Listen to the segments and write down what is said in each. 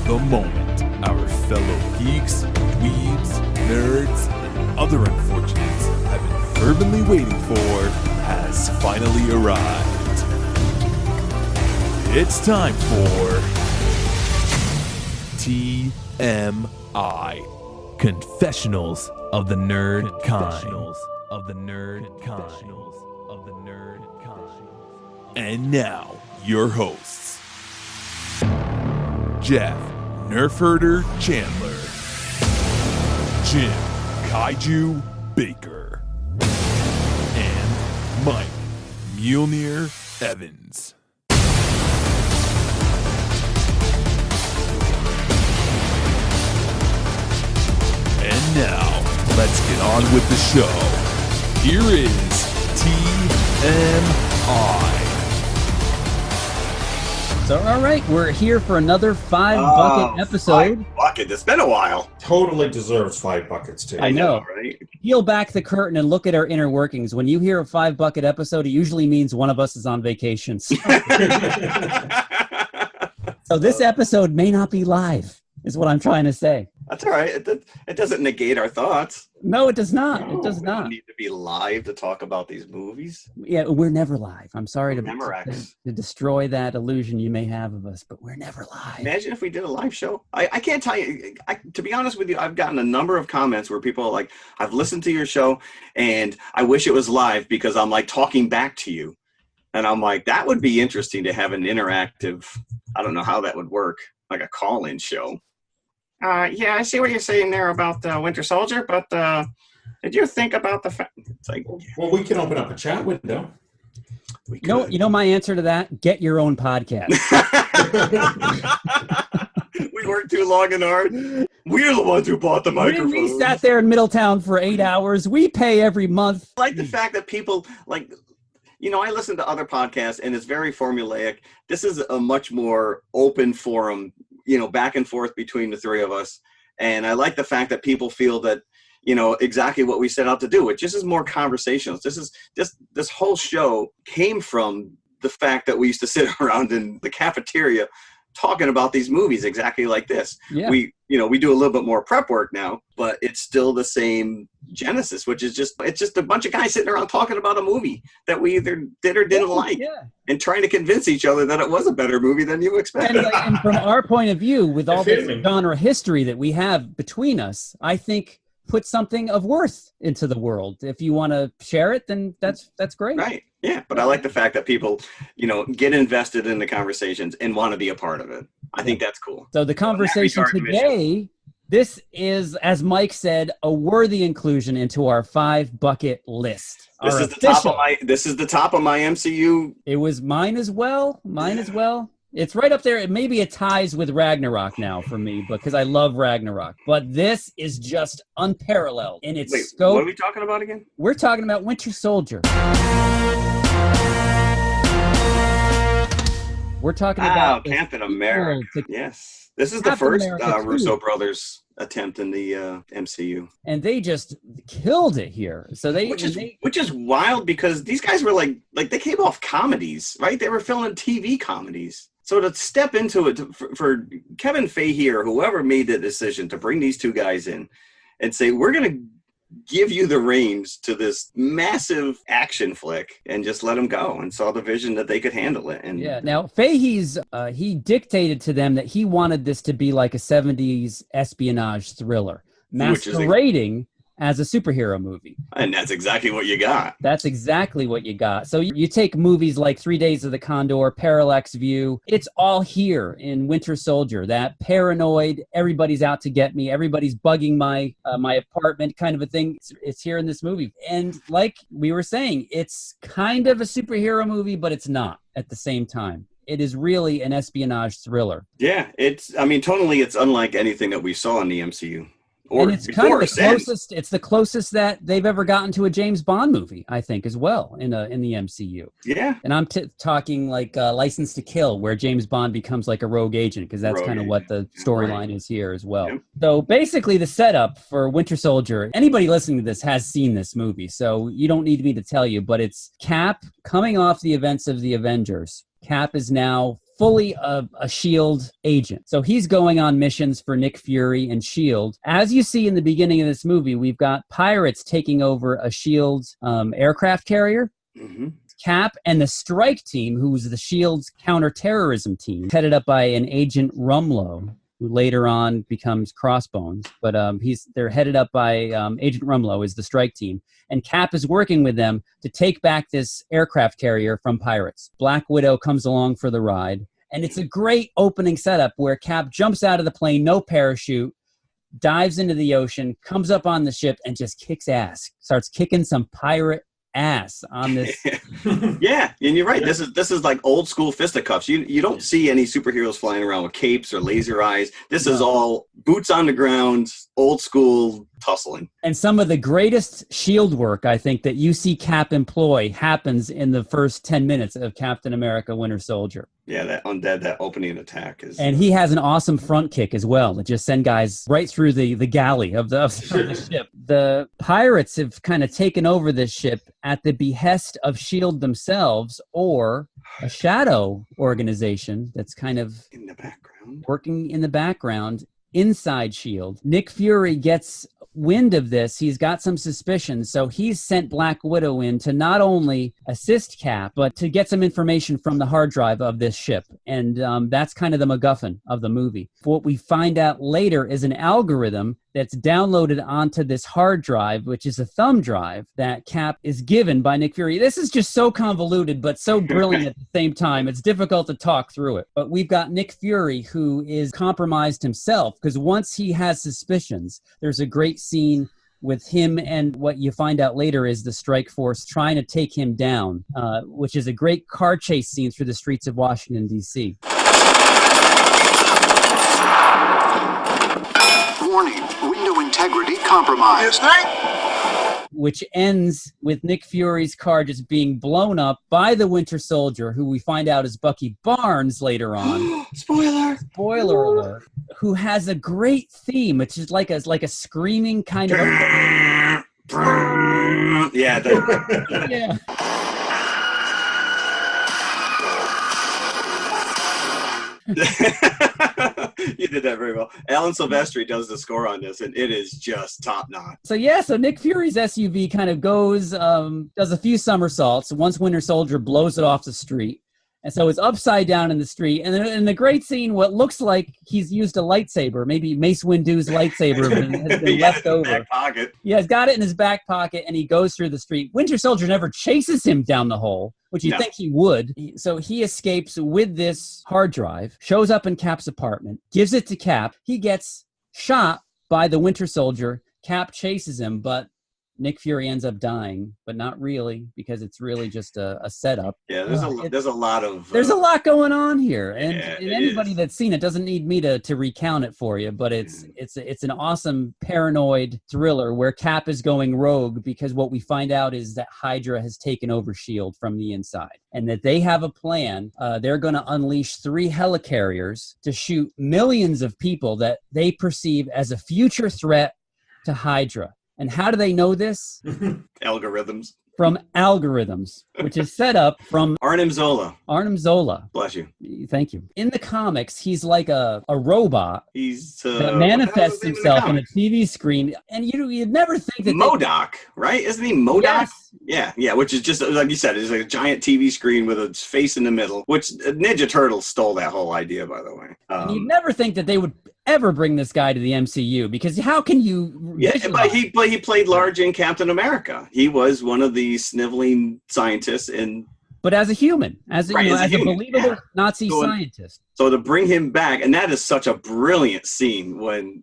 The moment our fellow geeks, dweebs, nerds, and other unfortunates have been fervently waiting for has finally arrived. It's time for TMI, Confessionals of the Nerd Kind. And now, your hosts, Jeff Nerfherder Chandler, Jim Kaiju Baker, and Mike Mjolnir Evans. And now, let's get on with the show. Here is TMI. So, all right, we're here for another 5-bucket episode. 5 bucket. It's been a while. Totally deserves 5 buckets, too. I know, right? Peel back the curtain and look at our inner workings. When you hear a 5-bucket episode, it usually means one of us is on vacation. So this episode may not be live, is what I'm trying to say. That's all right. It doesn't negate our thoughts. No, it does not. No, it does we not. don't need to be live to talk about these movies. Yeah, we're never live. I'm sorry to destroy that illusion you may have of us, but we're never live. Imagine if we did a live show. I can't tell you. To be honest with you, I've gotten a number of comments where people are like, I've listened to your show and I wish it was live because I'm like talking back to you. And I'm like, that would be interesting to have an interactive, I don't know how that would work, like a call-in show. Yeah, I see what you're saying there about Winter Soldier, but did you think about the fact? It's like, well, we can open up a chat window. You know my answer to that? Get your own podcast. We worked too long and hard. We're the ones who bought the microphone. We sat there in Middletown for 8 hours. We pay every month. I like the fact that people, like, you know, I listen to other podcasts, and it's very formulaic. This is a much more open forum, you know, back and forth between the three of us. And I like the fact that people feel that, you know, exactly what we set out to do, which is more conversations. This whole show came from the fact that we used to sit around in the cafeteria talking about these movies exactly like this. Yeah. We do a little bit more prep work now, but it's still the same genesis, which is it's just a bunch of guys sitting around talking about a movie that we either did or didn't like, and trying to convince each other that it was a better movie than you expected. And from our point of view, with all this genre history that we have between us, I think put something of worth into the world. If you want to share it, then that's great. Right. Yeah. But I like the fact that people, you know, get invested in the conversations and want to be a part of it. I think that's cool. So the conversation today, this is, as Mike said, a worthy inclusion into our 5-bucket list. This is the top of my MCU. It was mine as well. It's right up there. Maybe it ties with Ragnarok now for me because I love Ragnarok. But this is just unparalleled in its scope. What are we talking about again? We're talking about Winter Soldier. We're talking about Captain America. Yes. This is the first Russo brothers attempt in the MCU. And they just killed it here. So which is wild because these guys were like they came off comedies, right? They were filming TV comedies. So to step into it for Kevin Feige or whoever made the decision to bring these two guys in and say, we're going to give you the reins to this massive action flick and just let them go, and saw the vision that they could handle it. And now Feige's he dictated to them that he wanted this to be like a 70s espionage thriller masquerading as a superhero movie. And that's exactly what you got. So you take movies like 3 Days of the Condor, Parallax View. It's all here in Winter Soldier. That paranoid, everybody's out to get me, everybody's bugging my apartment kind of a thing. It's here in this movie. And like we were saying, it's kind of a superhero movie, but it's not at the same time. It is really an espionage thriller. Yeah, tonally, it's unlike anything that we saw in the MCU. And it's kind of the closest. It's the closest that they've ever gotten to a James Bond movie, I think, as well in the MCU. Yeah. And I'm talking like License to Kill, where James Bond becomes like a rogue agent, because that's kind of what the storyline is here as well. Yep. So basically, the setup for Winter Soldier. Anybody listening to this has seen this movie, so you don't need me to tell you. But it's Cap coming off the events of the Avengers. Cap is now fully a S.H.I.E.L.D. agent. So he's going on missions for Nick Fury and S.H.I.E.L.D. As you see in the beginning of this movie, we've got pirates taking over a S.H.I.E.L.D. Aircraft carrier. Mm-hmm. Cap and the strike team, who's the S.H.I.E.L.D.'s counterterrorism team, headed up by an Agent Rumlow, who later on becomes Crossbones. But they're headed up by Agent Rumlow is the strike team. And Cap is working with them to take back this aircraft carrier from pirates. Black Widow comes along for the ride. And it's a great opening setup where Cap jumps out of the plane, no parachute, dives into the ocean, comes up on the ship, and just kicks ass. Starts kicking some pirate ass on this. Yeah, and you're right. This is like old school fisticuffs. You don't see any superheroes flying around with capes or laser eyes. This is all boots on the ground, old school tussling. And some of the greatest S.H.I.E.L.D. work, I think, that you see Cap employ happens in the first 10 minutes of Captain America Winter Soldier. Yeah, that opening attack is... And he has an awesome front kick as well that just send guys right through the galley of the ship. The pirates have kind of taken over this ship at the behest of S.H.I.E.L.D. themselves, or a shadow organization that's kind of in the background, working in the background inside S.H.I.E.L.D. Nick Fury gets wind of this. He's got some suspicions, so he's sent Black Widow in to not only assist Cap, but to get some information from the hard drive of this ship. And that's kind of the MacGuffin of the movie. What we find out later is an algorithm that's downloaded onto this hard drive, which is a thumb drive that Cap is given by Nick Fury. This is just so convoluted, but so brilliant at the same time. It's difficult to talk through it. But we've got Nick Fury, who is compromised himself, because once he has suspicions, there's a great scene with him, and what you find out later is the strike force trying to take him down, which is a great car chase scene through the streets of Washington, D.C. Warning, window integrity compromised. Which ends with Nick Fury's car just being blown up by the Winter Soldier, who we find out is Bucky Barnes later on. Spoiler alert. Who has a great theme, which is like a screaming kind of... Yeah. Yeah. You did that very well. Alan Silvestri does the score on this, and it is just top notch. So Nick Fury's SUV kind of goes, does a few somersaults once Winter Soldier blows it off the street. And so it's upside down in the street. And then in the great scene, what looks like he's used a lightsaber, maybe Mace Windu's lightsaber has been left over. Back pocket. Yeah, he's got it in his back pocket, and he goes through the street. Winter Soldier never chases him down the hole, which you'd think he would. So he escapes with this hard drive, shows up in Cap's apartment, gives it to Cap. He gets shot by the Winter Soldier. Cap chases him, but Nick Fury ends up dying, but not really, because it's really just a setup. Yeah, there's a lot of... there's a lot going on here, and anybody that's seen it doesn't need me to recount it for you, but it's an awesome paranoid thriller where Cap is going rogue, because what we find out is that Hydra has taken over S.H.I.E.L.D. from the inside, and that they have a plan. They're going to unleash 3 helicarriers to shoot millions of people that they perceive as a future threat to Hydra. And how do they know this? Algorithms. From algorithms, which is set up from... Arnim Zola. Bless you. Thank you. In the comics, he's like a robot. He's... that manifests himself on a TV screen. And you'd never think that... MODOK, right? Isn't he MODOK? Yes. Yeah, which is just, like you said, it's like a giant TV screen with a face in the middle, which Ninja Turtles stole that whole idea, by the way. And you'd never think that they would ever bring this guy to the MCU, because how can you... Yeah, but he played large in Captain America. He was one of the sniveling scientists in... But as a human, as a believable Nazi scientist. So to bring him back, and that is such a brilliant scene when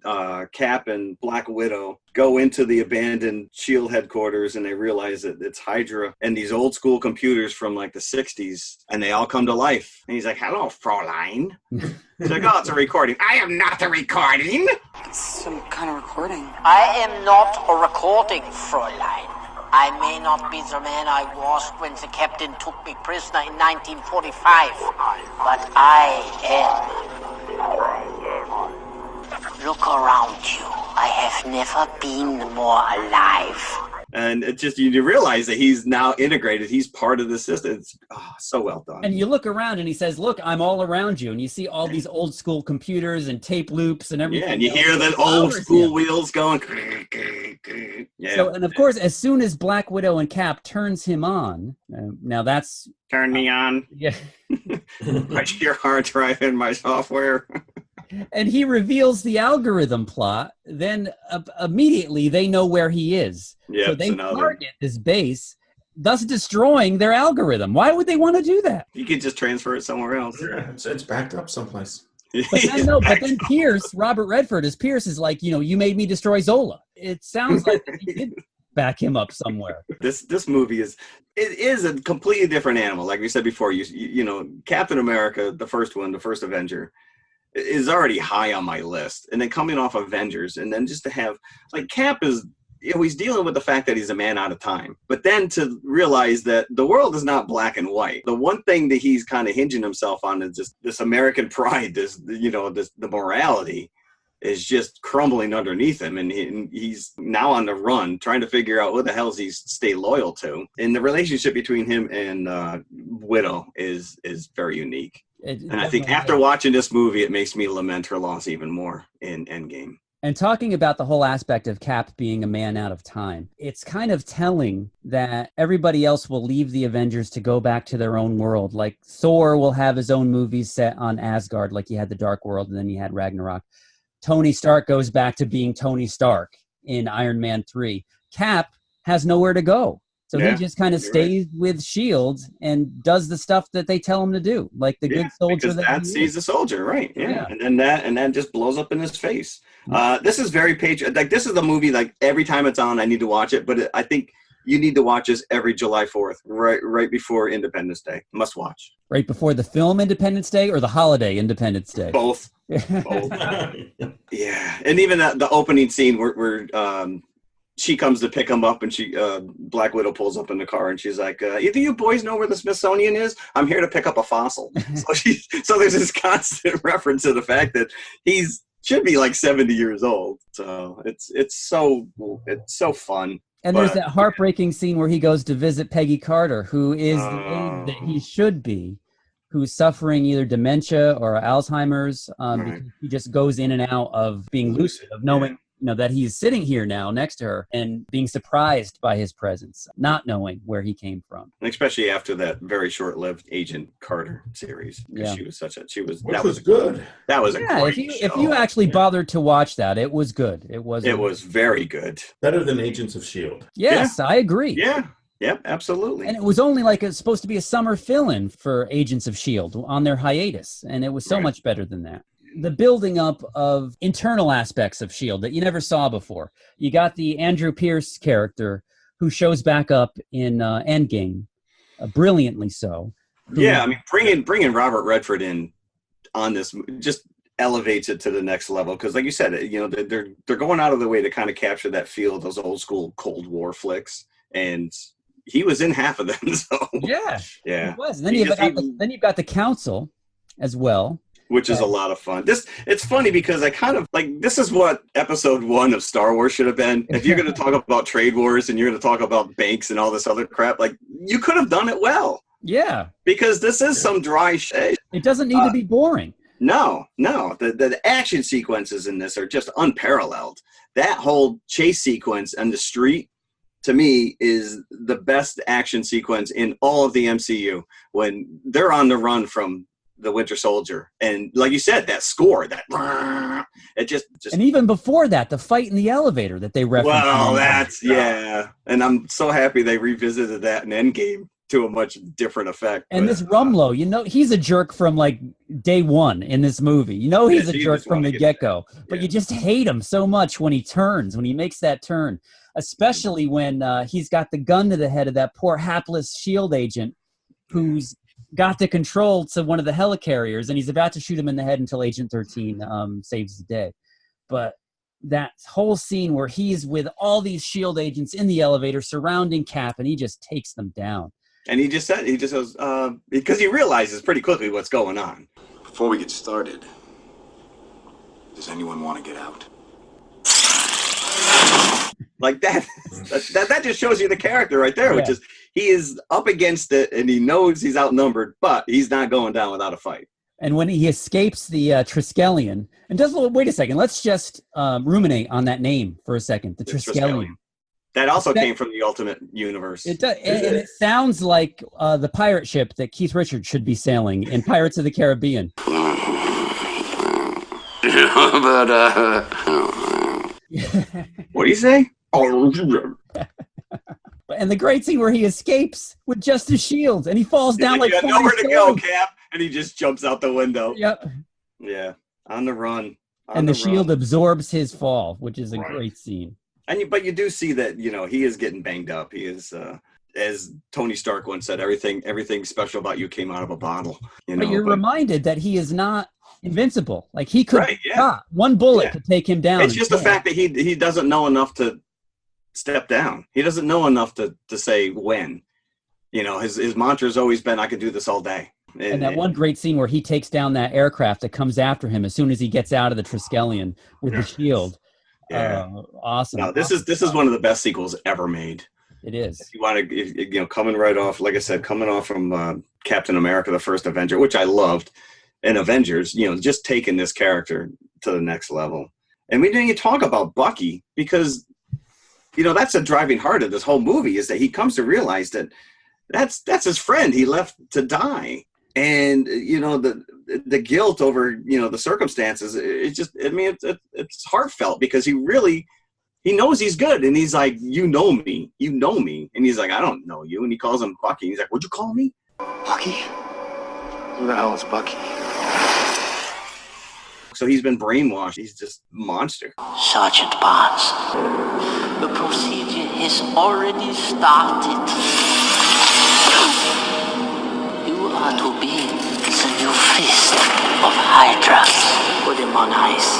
Cap and Black Widow go into the abandoned S.H.I.E.L.D. headquarters, and they realize that it's Hydra and these old school computers from like the 60s, and they all come to life. And he's like, "Hello, Fräulein." He's like, "Oh, it's a recording." "I am not a recording." It's some kind of recording. "I am not a recording, Fräulein. I may not be the man I was when the captain took me prisoner in 1945, but I am. Look around you. I have never been more alive." And it just, you realize that he's now integrated. He's part of the system. It's so well done. And you look around and he says, look, I'm all around you. And you see all these old school computers and tape loops and everything. Yeah, and you hear the old school wheels going. Yeah. So, and of course, as soon as Black Widow and Cap turns him on, now that's... Turn me on. Yeah. Put your hard drive in my software. And he reveals the algorithm plot, then immediately they know where he is. Yep, so they target this base, thus destroying their algorithm. Why would they want to do that? You could just transfer it somewhere else. Yeah, it's backed up someplace. But then Pierce, Robert Redford as Pierce is like, you made me destroy Zola. It sounds like he did back him up somewhere. This movie is a completely different animal. Like we said before, you know, Captain America, the first one, the first Avenger, is already high on my list. And then coming off Avengers, and then just to have, like, Cap is, he's dealing with the fact that he's a man out of time. But then to realize that the world is not black and white. The one thing that he's kind of hinging himself on is just this American pride, the morality is just crumbling underneath him. And he's now on the run, trying to figure out what the hell he's stay loyal to. And the relationship between him and Widow is very unique. And I think after watching this movie, it makes me lament her loss even more in Endgame. And talking about the whole aspect of Cap being a man out of time, it's kind of telling that everybody else will leave the Avengers to go back to their own world. Like Thor will have his own movies set on Asgard, like you had the Dark World and then you had Ragnarok. Tony Stark goes back to being Tony Stark in Iron Man 3. Cap has nowhere to go. So he just kind of stays with S.H.I.E.L.D. and does the stuff that they tell him to do, like the good soldier. Because he's a soldier, right? Yeah. And then that just blows up in his face. This is very patriotic. Like, this is the movie, like, every time it's on, I need to watch it. But I think you need to watch this every July 4th, right before Independence Day. Must watch. Right before the film Independence Day or the holiday Independence Day? Both. Yeah. And even the opening scene where she comes to pick him up, and Black Widow pulls up in the car, and she's like, either you boys know where the Smithsonian is? I'm here to pick up a fossil. So there's this constant reference to the fact that he's should be like 70 years old. So it's so fun. And there's that heartbreaking scene where he goes to visit Peggy Carter, who is the age that he should be, who's suffering either dementia or Alzheimer's. Because he just goes in and out of being lucid, of knowing that he's sitting here now next to her and being surprised by his presence, not knowing where he came from. And especially after that very short-lived Agent Carter series. Yeah. Which was good. That was a great show. If you actually bothered to watch that, it was good. It was very good. Better than Agents of S.H.I.E.L.D. Yes, I agree. Yeah. Yep, absolutely. And it was only like it's supposed to be a summer fill-in for Agents of S.H.I.E.L.D. on their hiatus. And it was so much better than that. The building up of internal aspects of S.H.I.E.L.D. that you never saw before. You got the Andrew Pierce character who shows back up in Endgame, brilliantly so. Yeah, I mean, bringing Robert Redford in on this just elevates it to the next level. Because like you said, they're going out of their way to kind of capture that feel of those old school Cold War flicks. And he was in half of them. So yeah. He was. And then you've got the council as well. Which is a lot of fun. It's funny because I kind of like, this is what episode 1 of Star Wars should have been. If you're going to talk about trade wars and you're going to talk about banks and all this other crap, like, you could have done it well. Yeah. Because this is some dry shit. It doesn't need to be boring. No. The action sequences in this are just unparalleled. That whole chase sequence on the street, to me, is the best action sequence in all of the MCU. When they're on the run from the Winter Soldier, and like you said, that score, it just and even before that, the fight in the elevator that they referenced. Well, and I'm so happy they revisited that in Endgame to a much different effect. And this Rumlow, he's a jerk from like day one in this movie. He's a jerk from the get-go, but you just hate him so much when he makes that turn, especially when he's got the gun to the head of that poor hapless S.H.I.E.L.D. agent who's got the control to one of the helicarriers, and he's about to shoot him in the head until Agent 13 saves the day. But that whole scene where he's with all these S.H.I.E.L.D. agents in the elevator surrounding Cap, and he just takes them down. And he just goes, because he realizes pretty quickly what's going on. Before we get started, does anyone want to get out? Like that just shows you the character right there, which is he is up against it and he knows he's outnumbered, but he's not going down without a fight. And when he escapes the Triskelion, and wait a second, let's just ruminate on that name for a second. The Triskelion. That also came from the Ultimate Universe. It does, and it sounds like the pirate ship that Keith Richards should be sailing in Pirates of the Caribbean. What do you say? And the great scene where he escapes with just his shield, and he falls down like nowhere to go, Cap, and he just jumps out the window. Yep. Yeah, on the run. And the shield absorbs his fall, which is a great scene. But you do see that he is getting banged up. He is, as Tony Stark once said, everything special about you came out of a bottle. But you're reminded that he is not invincible. Like he could one bullet could take him down. It's just the fact that he doesn't know enough to step down. He doesn't know enough to say when. His mantra has always been, I can do this all day. And that one great scene where he takes down that aircraft that comes after him as soon as he gets out of the Triskelion with the shield. Yeah. Awesome. No, this is one of the best sequels ever made. It is. If you want to, coming right off, like I said, coming off from Captain America, the First Avenger, which I loved, and Avengers, just taking this character to the next level. And we didn't even talk about Bucky because, that's a driving heart of this whole movie is that he comes to realize that that's his friend he left to die. And, the guilt over, the circumstances, it's heartfelt because he knows he's good. And he's like, you know me. And he's like, I don't know you. And he calls him Bucky. And he's like, what'd you call me? Bucky? Who the hell is Bucky? So he's been brainwashed. He's just a monster. Sergeant Barnes, the procedure has already started. You are to be the new fist of Hydra. Put him on ice.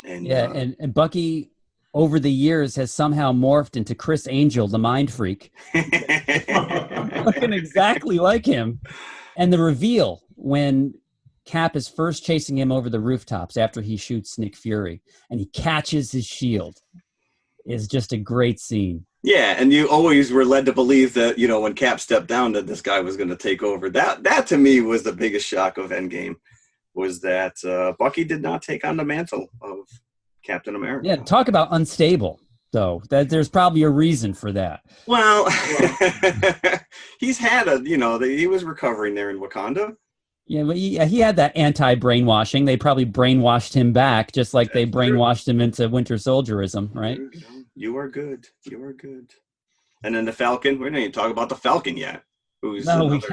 And Bucky, over the years, has somehow morphed into Chris Angel, the mind freak. Looking exactly like him. And the reveal when Cap is first chasing him over the rooftops after he shoots Nick Fury and he catches his shield is just a great scene. Yeah, and you always were led to believe that, when Cap stepped down that this guy was going to take over. That to me was the biggest shock of Endgame, was that Bucky did not take on the mantle of Captain America. Yeah, talk about unstable, though. There's probably a reason for that. Well, he's had he was recovering there in Wakanda. Yeah, but he had that anti-brainwashing. They probably brainwashed him back, just like they brainwashed him into Winter Soldierism, right? You are good. And then the Falcon. We didn't even talk about the Falcon yet. We haven't.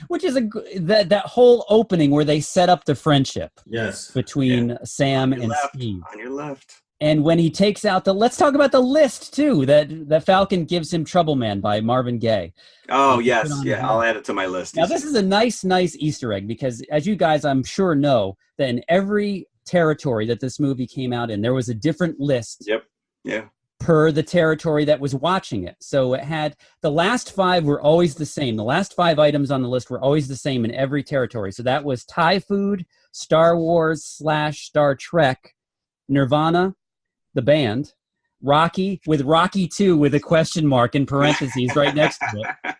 Which is that whole opening where they set up the friendship. Yes. Between Sam and Steve. On your left. And when he takes out let's talk about the list too. That Falcon gives him Trouble Man by Marvin Gaye. Oh yes, yeah. I'll add it to my list. Now this is a nice Easter egg because, as you guys I'm sure know, that in every territory that this movie came out in, there was a different list. Yep. Yeah. Per the territory that was watching it. So it had the last 5 were always the same. The last 5 items on the list were always the same in every territory. So that was Thai food, Star Wars / Star Trek, Nirvana, the band, Rocky, with Rocky 2 with a question mark in parentheses right next to it.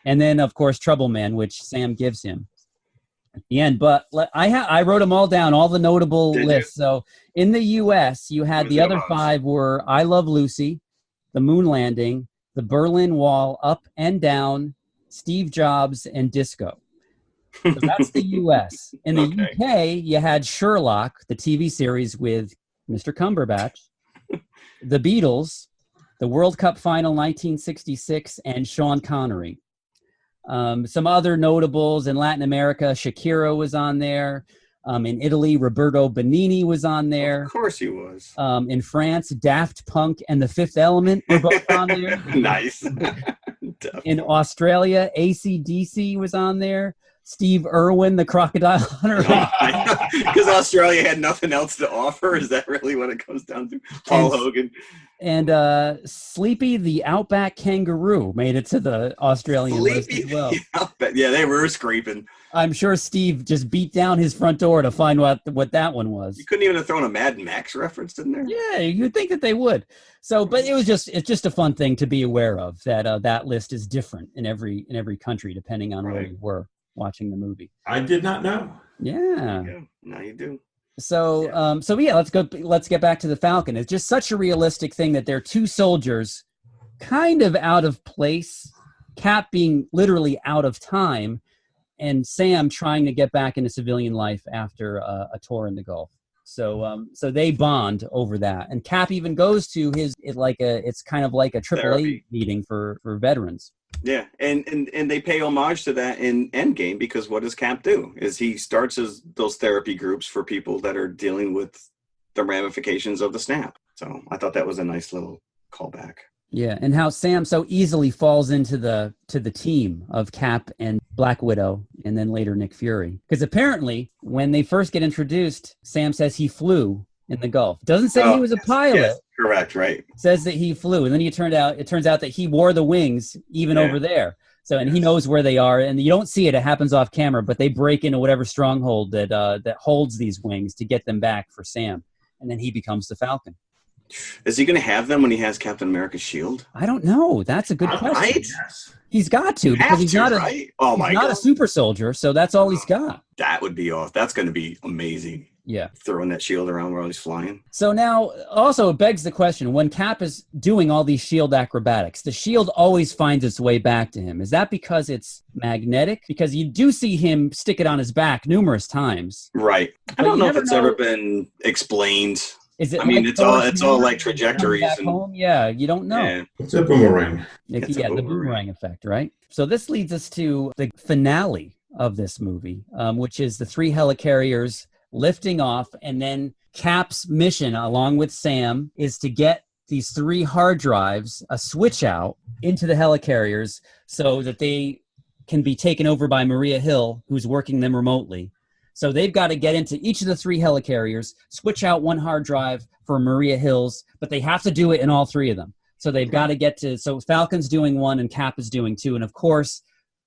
And then, of course, Trouble Man, which Sam gives him at the end. But I wrote them all down, all the notable lists. So in the U.S., you had the other 5 were I Love Lucy, The Moon Landing, The Berlin Wall, Up and Down, Steve Jobs, and Disco. So that's the U.S. In the U.K., you had Sherlock, the TV series with Mr. Cumberbatch, The Beatles, the World Cup Final 1966, and Sean Connery. Some other notables in Latin America, Shakira was on there. In Italy, Roberto Benigni was on there. Of course he was. In France, Daft Punk and The Fifth Element were both on there. Nice. In Australia, AC/DC was on there. Steve Irwin, the crocodile hunter. Because Australia had nothing else to offer. Is that really what it comes down to? Paul Hogan. And Sleepy, the outback kangaroo, made it to the Australian list as well. Yeah, they were scraping. I'm sure Steve just beat down his front door to find what that one was. You couldn't even have thrown a Mad Max reference in there. Yeah, you'd think that they would. So, but it's just a fun thing to be aware of, that that list is different in every country depending on where you were watching the movie. I did not know. Yeah. Now you do. So, let's get back to the Falcon. It's just such a realistic thing that they're two soldiers kind of out of place, Cap being literally out of time, and Sam trying to get back into civilian life after a tour in the Gulf. So they bond over that. And Cap even goes to it's kind of like a AAA meeting for veterans. Yeah, and they pay homage to that in Endgame, because what does Cap do? Is he starts those therapy groups for people that are dealing with the ramifications of the snap. So I thought that was a nice little callback. Yeah, and how Sam so easily falls into the team of Cap and Black Widow, and then later Nick Fury. Because apparently, when they first get introduced, Sam says he flew in the Gulf. Doesn't say he was a pilot. Yes, correct, right. Says that he flew, and then it turns out that he wore the wings even over there. So, and he knows where they are, and you don't see it. It happens off camera, but they break into whatever stronghold that holds these wings to get them back for Sam, and then he becomes the Falcon. Is he going to have them when he has Captain America's shield? I don't know. That's a good question. Right? He's got to, because he's not a super soldier, so that's all he's got. That would be off. That's going to be amazing. Yeah. Throwing that shield around while he's flying. So now, also, it begs the question, when Cap is doing all these shield acrobatics, the shield always finds its way back to him. Is that because it's magnetic? Because you do see him stick it on his back numerous times. Right. I don't know if it's ever been explained. Is it? It's all like trajectories. Yeah, you don't know. Yeah. It's a boomerang. The boomerang effect, right? So this leads us to the finale of this movie, which is the three helicarriers lifting off, and then Cap's mission, along with Sam, is to get these three hard drives, a switch out into the helicarriers so that they can be taken over by Maria Hill, who's working them remotely. So they've got to get into each of the three helicarriers, switch out one hard drive for Maria Hill's, but they have to do it in all three of them. So they've got to get to, so Falcon's doing one and Cap is doing two. And of course,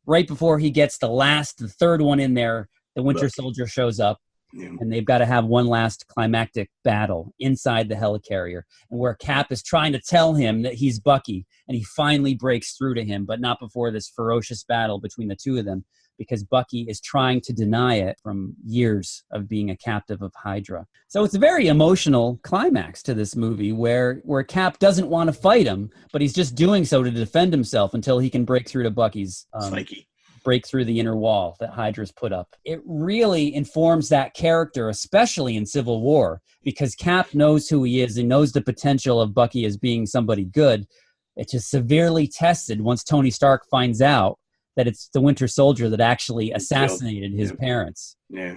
right before he gets the third one in there, the Winter Soldier shows up. Yeah. And they've got to have one last climactic battle inside the helicarrier, and where Cap is trying to tell him that he's Bucky, and he finally breaks through to him, but not before this ferocious battle between the two of them, because Bucky is trying to deny it from years of being a captive of Hydra. So it's a very emotional climax to this movie where Cap doesn't want to fight him, but he's just doing so to defend himself until he can break through to Bucky's psyche. Break through the inner wall that Hydra's put up. It really informs that character, especially in Civil War, because Cap knows who he is and knows the potential of Bucky as being somebody good. It's just severely tested once Tony Stark finds out that it's the Winter Soldier that actually assassinated his parents. Yeah.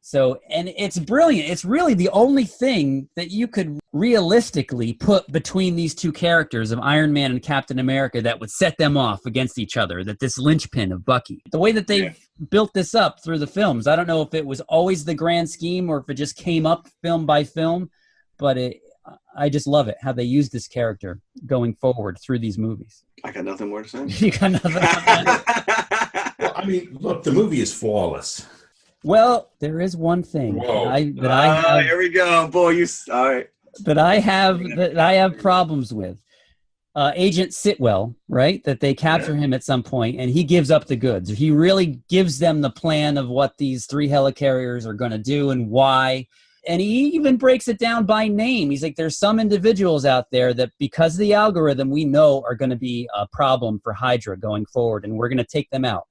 So, and it's brilliant. It's really the only thing that you could realistically put between these two characters of Iron Man and Captain America that would set them off against each other, that this linchpin of Bucky. The way that they've built this up through the films, I don't know if it was always the grand scheme or if it just came up film by film, but I just love it, how they use this character going forward through these movies. I got nothing more to say. You got nothing more to say? Well, I mean, look, the movie is flawless. Well, there is one thing that I have. Here we go, boy. All right. That I have problems with. Agent Sitwell, right? That they capture him at some point, and he gives up the goods. He really gives them the plan of what these three helicarriers are going to do and why. And he even breaks it down by name. He's like, there's some individuals out there that, because of the algorithm, we know are going to be a problem for Hydra going forward, and we're going to take them out.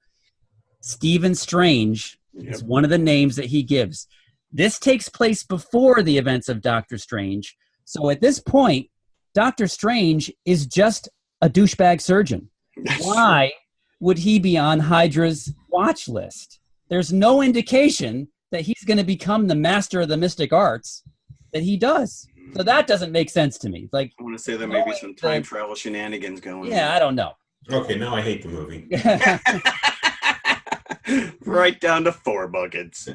Stephen Strange is one of the names that he gives. This takes place before the events of Doctor Strange. So at this point, Doctor Strange is just a douchebag surgeon. Why would he be on Hydra's watch list? There's no indication that he's going to become the master of the mystic arts that he does. So that doesn't make sense to me. Like, I want to say there may be some time travel shenanigans going on. Yeah, I don't know. Okay, now I hate the movie. right down to 4 buckets.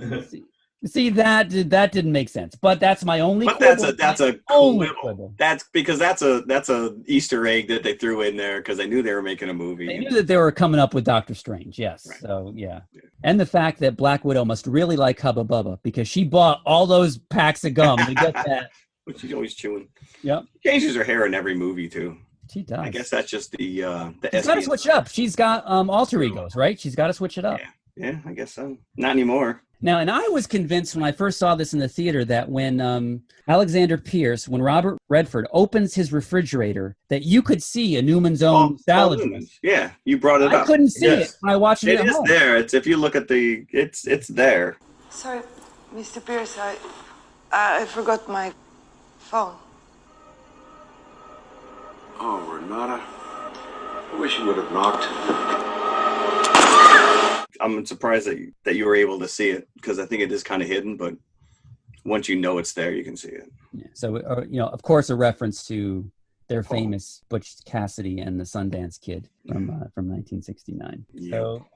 See that didn't make sense, but that's my only. But quibble. that's a quibble. That's because that's a Easter egg that they threw in there because they knew they were making a movie. They knew that they were coming up with Doctor Strange. Yes, right. So yeah, and the fact that Black Widow must really like Hubba Bubba because she bought all those packs of gum to get that. But she's always chewing. Yep. She changes her hair in every movie too. She does. I guess that's just the. She's got to switch up. She's got alter egos, right? She's got to switch it up. Yeah, I guess so. Not anymore. Now, and I was convinced when I first saw this in the theater that when Alexander Pierce, when Robert Redford opens his refrigerator, that you could see a Newman's Own salad dressing. Yeah, you brought it up. I couldn't see it when I watched it at home. It is there. It's if you look at it's there. Sorry, Mr. Pierce, I forgot my phone. Oh, Renata. I wish you would have knocked. I'm surprised that you were able to see it because I think it is kind of hidden, but once you know it's there, you can see it. Yeah. So, of course, a reference to their famous Butch Cassidy and the Sundance Kid from 1969. Yeah. So,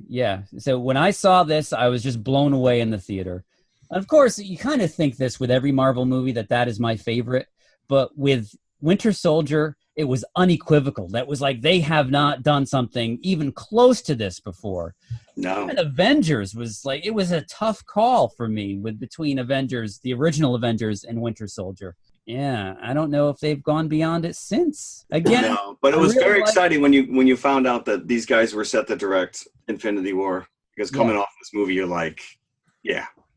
yeah. So when I saw this, I was just blown away in the theater. Of course, you kind of think this with every Marvel movie that is my favorite, but with Winter Soldier, it was unequivocal. That was like they have not done something even close to this before. No. And Avengers was like, it was a tough call for me between Avengers, the original Avengers, and Winter Soldier. Yeah, I don't know if they've gone beyond it since. Again, no, but it was very exciting when you found out that these guys were set to direct Infinity War, because coming off this movie, you're like,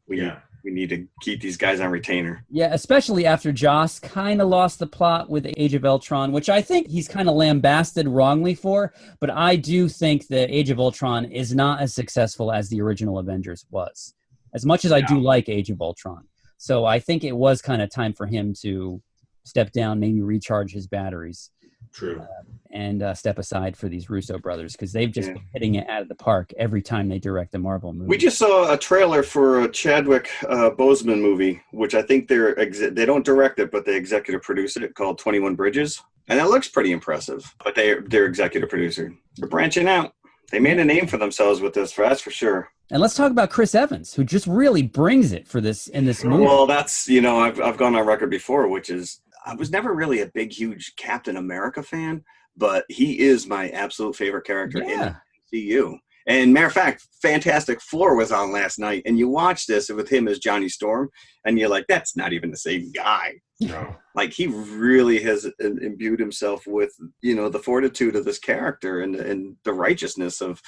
we need to keep these guys on retainer. Yeah, especially after Joss kind of lost the plot with Age of Ultron, which I think he's kind of lambasted wrongly for, but I do think that Age of Ultron is not as successful as the original Avengers was, as much as I do like Age of Ultron. So I think it was kind of time for him to step down, maybe recharge his batteries. True. And step aside for these Russo brothers because they've just been hitting it out of the park every time they direct a Marvel movie. We just saw a trailer for a Chadwick Boseman movie, which I think they don't direct it, but they executive produce it, called 21 Bridges. And it looks pretty impressive, but they're executive producer. They're branching out. They made a name for themselves with this, that's for sure. And let's talk about Chris Evans, who just really brings it for this in this movie. Well, that's, I've gone on record before, which is I was never really a big, huge Captain America fan, but he is my absolute favorite character in the MCU. And matter of fact, Fantastic Four was on last night, and you watch this with him as Johnny Storm, and you're like, that's not even the same guy. No. Like, he really has imbued himself with, the fortitude of this character and the righteousness of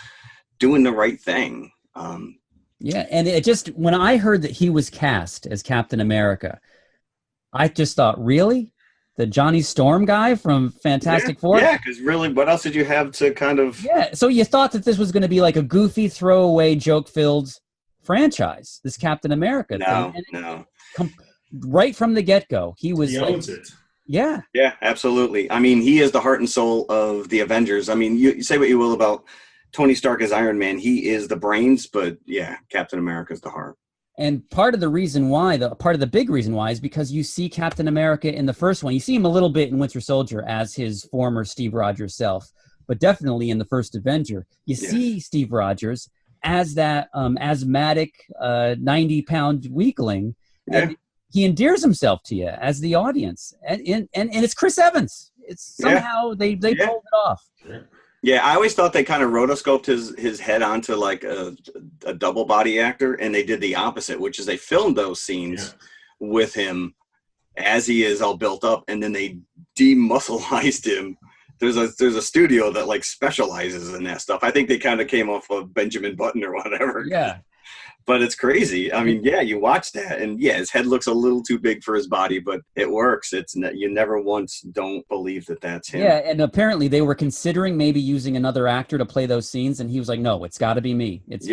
doing the right thing. And it just, when I heard that he was cast as Captain America, I just thought, really? The Johnny Storm guy from Fantastic Four? Yeah, because really, what else did you have to kind of... Yeah, so you thought that this was going to be like a goofy, throwaway, joke-filled franchise, this Captain America thing. No. Right from the get-go, he owns it. Yeah. Yeah, absolutely. I mean, he is the heart and soul of the Avengers. I mean, you say what you will about Tony Stark as Iron Man. He is the brains, but yeah, Captain America is the heart. And part of the big reason why is because you see Captain America in the first one. You see him a little bit in Winter Soldier as his former Steve Rogers self, but definitely in the first Avenger. You see Steve Rogers as that asthmatic 90-pound weakling. And he endears himself to you as the audience. And it's Chris Evans. It's somehow they pulled it off. Yeah, I always thought they kind of rotoscoped his head onto like a double body actor, and they did the opposite, which is they filmed those scenes with him as he is all built up, and then they demuscleized him. There's a studio that like specializes in that stuff. I think they kind of came off of Benjamin Button or whatever. Yeah. But it's crazy. I mean, you watch that, and his head looks a little too big for his body, but it works. You never once don't believe that that's him. Yeah, and apparently they were considering maybe using another actor to play those scenes, and he was like, "No, it's got to be me. It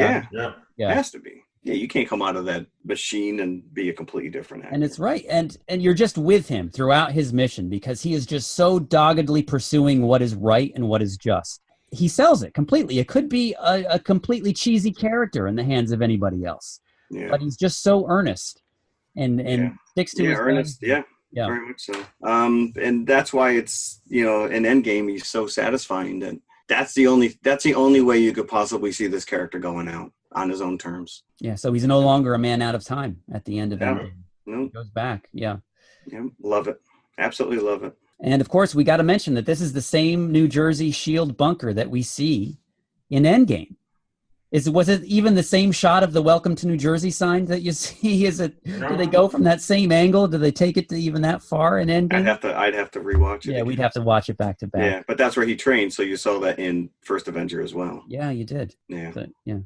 has to be. Yeah, you can't come out of that machine and be a completely different actor." And it's right, and you're just with him throughout his mission because he is just so doggedly pursuing what is right and what is just. He sells it completely. It could be a completely cheesy character in the hands of anybody else. Yeah. But he's just so earnest and sticks to his earnest. guns. Yeah, very much so. And that's why it's, in Endgame, he's so satisfying that's the only way you could possibly see this character going out. on his own terms. Yeah, so he's no longer a man out of time at the end of it. No. He goes back, yeah. Yeah, love it. Absolutely love it. And of course, we got to mention that this is the same New Jersey shield bunker that we see in Endgame. Was it even the same shot of the Welcome to New Jersey sign that you see? Do they go from that same angle? Do they take it to even that far in Endgame? I'd have to rewatch it. Yeah, we'd have to watch it back to back. Yeah, but that's where he trained, so you saw that in First Avenger as well. Yeah, you did. Yeah.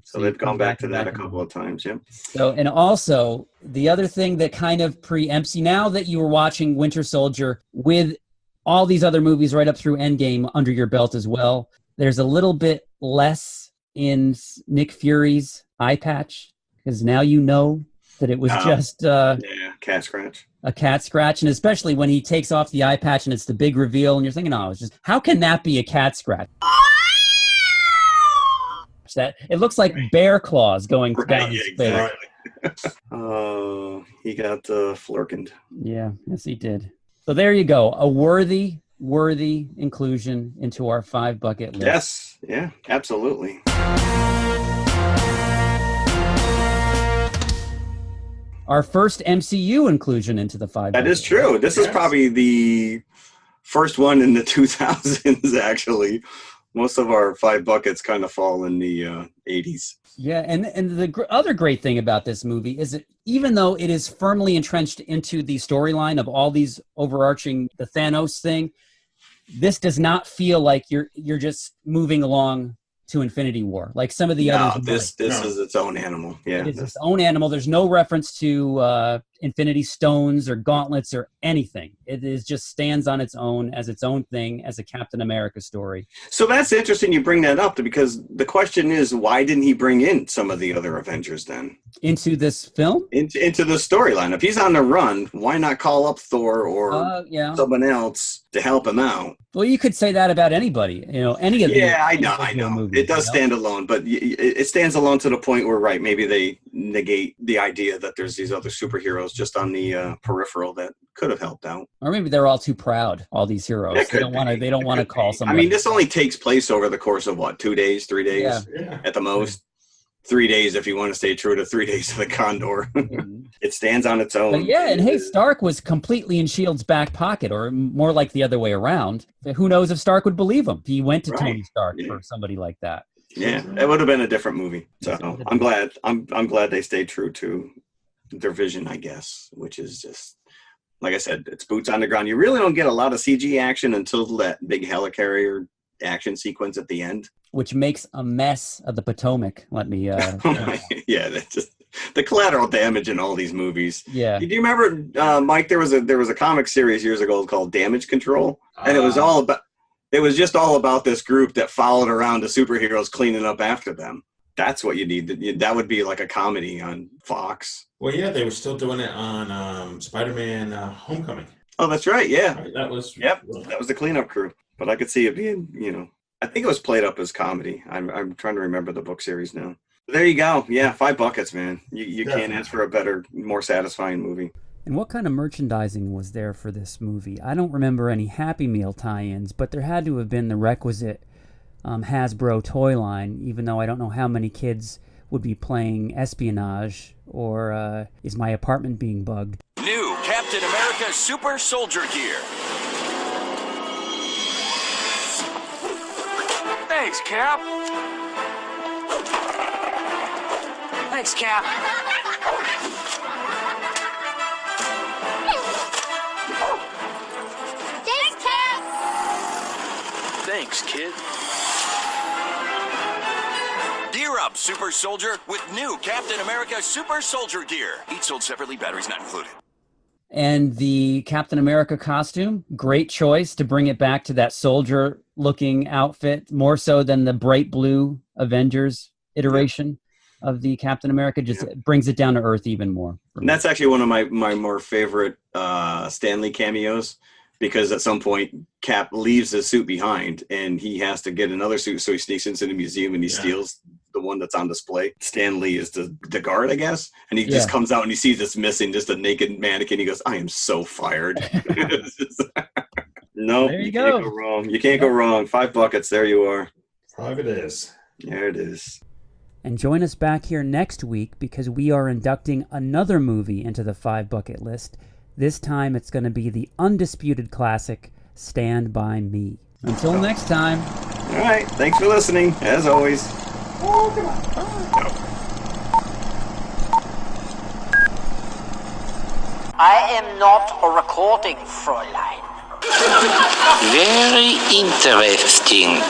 So they've gone back to that a couple of times, yeah. So, and also the other thing that kind of preempts you, now that you were watching Winter Soldier with all these other movies right up through Endgame under your belt as well, there's a little bit less in Nick Fury's eye patch, because now you know that it was just cat scratch. A cat scratch, and especially when he takes off the eye patch and it's the big reveal, and you're thinking, oh, it's just, how can that be a cat scratch? That it looks like bear claws going down his face. Oh, he got flurkened. Yeah, yes, he did. So there you go, a worthy inclusion into our 5 bucket list. Yes, yeah, absolutely. Our first MCU inclusion into the 5 bucket. That is true. This is probably the first one in the 2000s, actually. Most of our 5 buckets kind of fall in the 80s. Yeah, and the other great thing about this movie is that even though it is firmly entrenched into the storyline of all these overarching, the Thanos thing, this does not feel like you're just moving along to Infinity War like some of the others. This is its own animal. Yeah, it is its own animal. There's no reference to Infinity Stones or gauntlets or anything. It is just stands on its own as its own thing, as a Captain America story. So that's interesting you bring that up, because the question is, why didn't he bring in some of the other Avengers then into this film, into the storyline? If he's on the run, why not call up Thor or someone else to help him out? Well, you could say that about anybody, any of the I know. Movies, it does stand alone, but it stands alone to the point where, maybe they negate the idea that there's these other superheroes just on the peripheral that could have helped out. Or maybe they're all too proud, all these heroes. They don't want to call somebody. I mean, this only takes place over the course of 2 days, 3 days at the most. 3 days if you want to stay true to 3 days of the Condor. It stands on its own. But and hey, Stark was completely in S.H.I.E.L.D.'s back pocket, or more like the other way around. Who knows if Stark would believe him? He went to Tony Stark for somebody like that. Yeah, it would have been a different movie. So I'm glad. I'm glad they stayed true to their vision, I guess, which is just, like I said, it's boots on the ground. You really don't get a lot of CG action until that big helicarrier action sequence at the end, which makes a mess of the Potomac. Let me that's just the collateral damage in all these movies. Yeah. Do you remember, Mike, there was a comic series years ago called Damage Control, and it was just all about this group that followed around the superheroes cleaning up after them. That's what you need. That would be like a comedy on Fox. Well, yeah, they were still doing it on Spider-Man Homecoming. Oh, that's right. Yeah. That was that was the cleanup crew. But I could see it being, I think it was played up as comedy. I'm trying to remember the book series now. There you go. Yeah, 5 buckets, man. You can't ask for a better, more satisfying movie. And what kind of merchandising was there for this movie? I don't remember any Happy Meal tie-ins, but there had to have been the requisite Hasbro toy line, even though I don't know how many kids would be playing espionage, or is my apartment being bugged? New Captain America Super Soldier Gear. Thanks, Cap. Thanks, Cap. Thanks, Cap. Thanks, kid. Gear up, Super Soldier, with new Captain America Super Soldier Gear. Each sold separately, batteries not included. And the Captain America costume, great choice to bring it back to that soldier-looking outfit, more so than the bright blue Avengers iteration of the Captain America. Just brings it down to earth even more. And that's actually one of my more favorite Stan Lee cameos, because at some point Cap leaves his suit behind and he has to get another suit, so he sneaks into the museum and he steals the one that's on display. Stan Lee is the guard, I guess, and he just comes out and he sees it's missing, just a naked mannequin. He goes, "I am so fired." No, you can't go wrong. You can't go wrong. 5 buckets, there you are. 5 it is. There it is. And join us back here next week because we are inducting another movie into the 5 bucket list. This time it's going to be the undisputed classic, Stand By Me. Until next time. All right. Thanks for listening, as always. Oh, come on. I am not a recording, Fräulein. Very interesting.